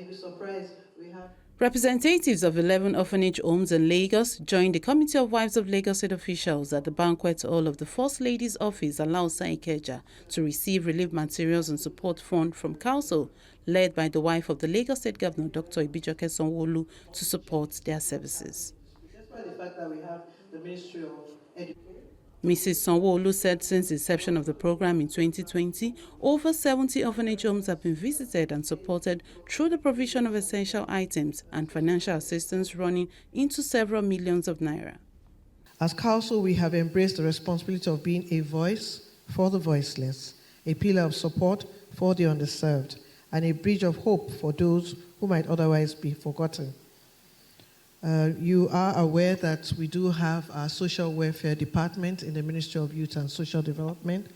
you'll be surprised, we have Representatives of 11 orphanage homes in Lagos joined the Committee of Wives of Lagos State officials at the banquet hall of the First Lady's office, Alausa Ikeja, to receive relief materials and support fund from COWLSO, led by the wife of the Lagos State Governor, Dr. Ibijoke Sanwo-Olu, to support their services. Despite the fact that we have the Ministry of Education. Mrs. Sanwo-Olu said since the inception of the program in 2020, over 70 orphanage homes have been visited and supported through the provision of essential items and financial assistance running into several millions of naira. As COWLSO, we have embraced the responsibility of being a voice for the voiceless, a pillar of support for the underserved, and a bridge of hope for those who might otherwise be forgotten. You are aware that we do have our social welfare department in the Ministry of Youth and Social Development,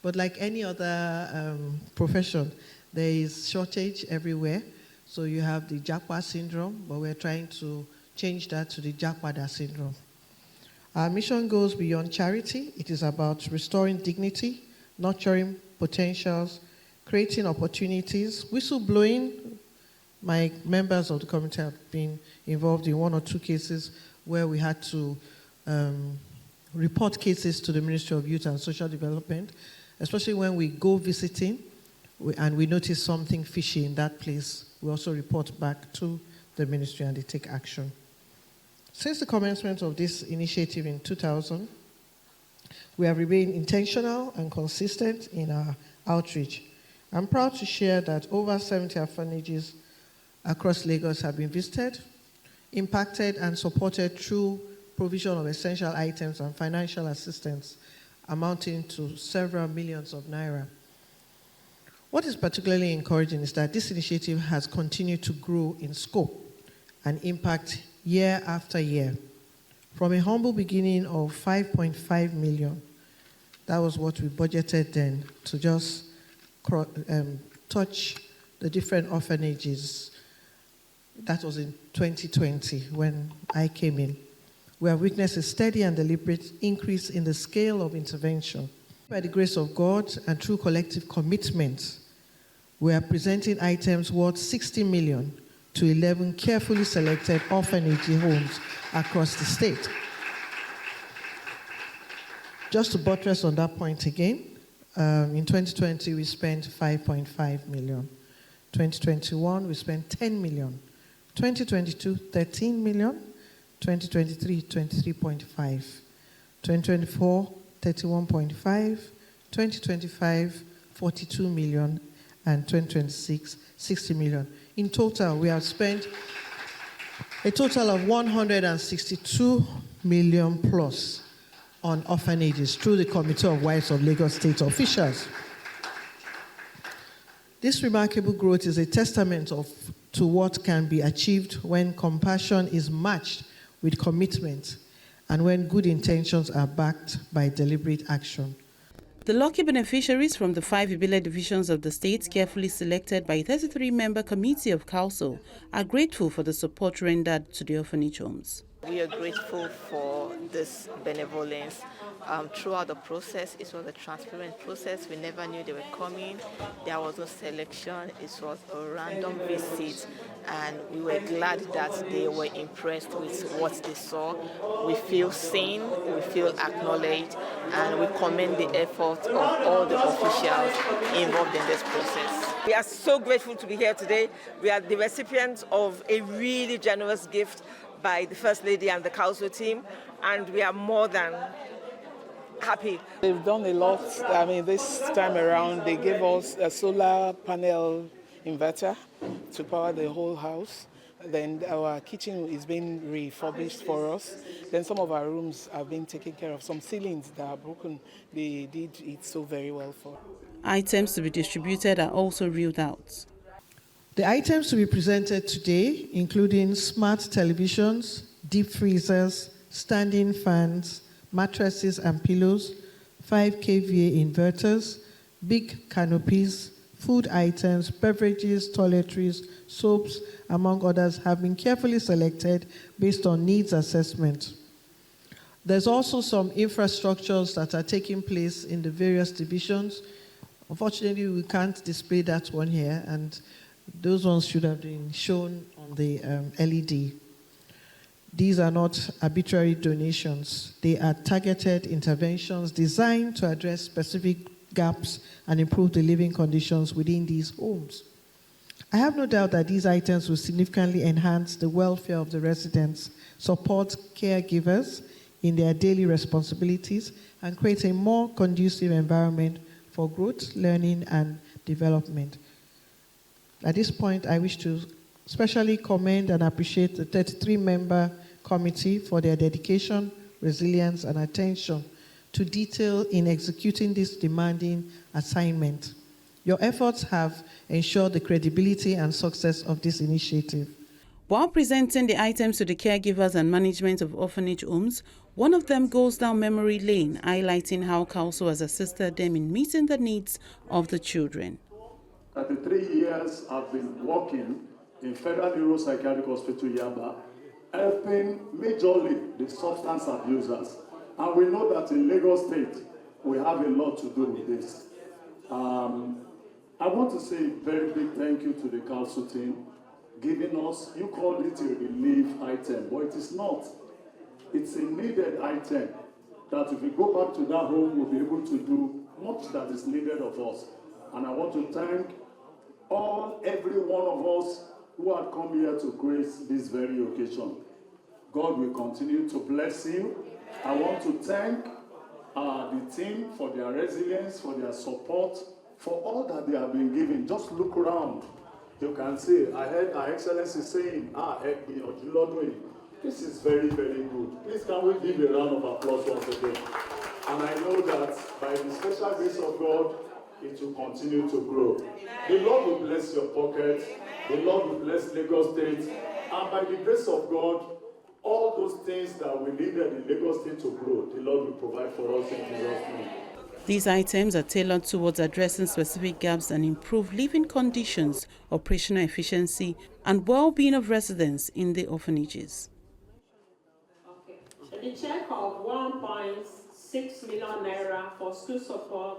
but like any other profession, there is shortage everywhere. So you have the Jakwa syndrome, but we're trying to change that to the Jakwada syndrome. Our mission goes beyond charity. It is about restoring dignity, nurturing potentials, creating opportunities, whistleblowing. My members of the committee have been involved in 1 or 2 cases where we had to report cases to the Ministry of Youth and Social Development, especially when we go visiting and we notice something fishy in that place. We also report back to the ministry and they take action. Since the commencement of this initiative in 2000, we have remained intentional and consistent in our outreach. I'm proud to share that over 70 orphanages across Lagos have been visited, impacted, and supported through provision of essential items and financial assistance amounting to several millions of naira. What is particularly encouraging is that this initiative has continued to grow in scope and impact year after year. From a humble beginning of 5.5 million, that was what we budgeted then, to just touch the different orphanages. That was in 2020 when I came in. We have witnessed a steady and deliberate increase in the scale of intervention. By the grace of God and through collective commitment, we are presenting items worth 60 million to 11 carefully selected orphanage homes across the state. Just to buttress on that point again, in 2020 we spent 5.5 million. 2021 we spent 10 million. 2022, 13 million, 2023, 23.5, 2024, 31.5, 2025, 42 million, and 2026, 60 million. In total, we have spent a total of 162 million plus on orphanages through the Committee of Wives of Lagos State officials. This remarkable growth is a testament to what can be achieved when compassion is matched with commitment and when good intentions are backed by deliberate action. The lucky beneficiaries from the 5 Ibile divisions of the state, carefully selected by a 33-member committee of COWLSO, are grateful for the support rendered to the orphanage homes. We are grateful for this benevolence. Throughout the process, it was a transparent process. We never knew they were coming. There was no selection. It was a random visit, and we were glad that they were impressed with what they saw. We feel seen, we feel acknowledged, and we commend the effort of all the officials involved in this process. We are so grateful to be here today. We are the recipients of a really generous gift by the First Lady and the COWLSO team, and we are more than happy. They've done a lot. I mean, this time around, they gave us a solar panel inverter to power the whole house. Then our kitchen is being refurbished for us. Then some of our rooms have been taken care of. Some ceilings that are broken, they did it so very well for. Items to be distributed are also reeled out. The items to be presented today, including smart televisions, deep freezers, standing fans, mattresses and pillows, 5 kVA inverters, big canopies, food items, beverages, toiletries, soaps, among others, have been carefully selected based on needs assessment. There's also some infrastructures that are taking place in the various divisions. Unfortunately, we can't display that one here, and Those ones should have been shown on the LED. These are not arbitrary donations. They are targeted interventions designed to address specific gaps and improve the living conditions within these homes. I have no doubt that these items will significantly enhance the welfare of the residents, support caregivers in their daily responsibilities, and create a more conducive environment for growth, learning, and development. At this point, I wish to especially commend and appreciate the 33-member committee for their dedication, resilience, and attention to detail in executing this demanding assignment. Your efforts have ensured the credibility and success of this initiative. While presenting the items to the caregivers and management of orphanage homes, one of them goes down memory lane, highlighting how COWLSO has assisted them in meeting the needs of the children. 33 years I've been working in Federal Neuropsychiatric Hospital, Yaba, helping majorly the substance abusers. And we know that in Lagos State, we have a lot to do with this. I want to say a very big thank you to the COWLSO team, giving us, you call it a relief item, but it is not. It's a needed item that if we go back to that home, we'll be able to do much that is needed of us. And I want to thank every one of us who have come here to grace this very occasion. God will continue to bless you. I want to thank the team for their resilience, for their support, for all that they have been giving. Just look around. You can see, I heard Her Excellency saying, this is very, very good. Please can we give a round of applause once again? And I know that by the special grace of God, it will continue to grow. The Lord will bless your pocket. The Lord will bless Lagos State. And by the grace of God, all those things that we needed in Lagos State to grow, the Lord will provide for us in Jesus' name. These items are tailored towards addressing specific gaps and improve living conditions, operational efficiency, and well-being of residents in the orphanages. Okay. The check of 1.6 million naira for school support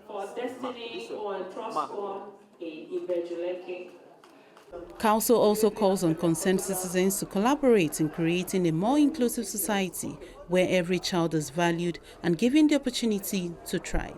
for Destiny or Trust Fund in Ibejuleke. COWLSO also calls on concerned citizens to collaborate in creating a more inclusive society where every child is valued and given the opportunity to thrive.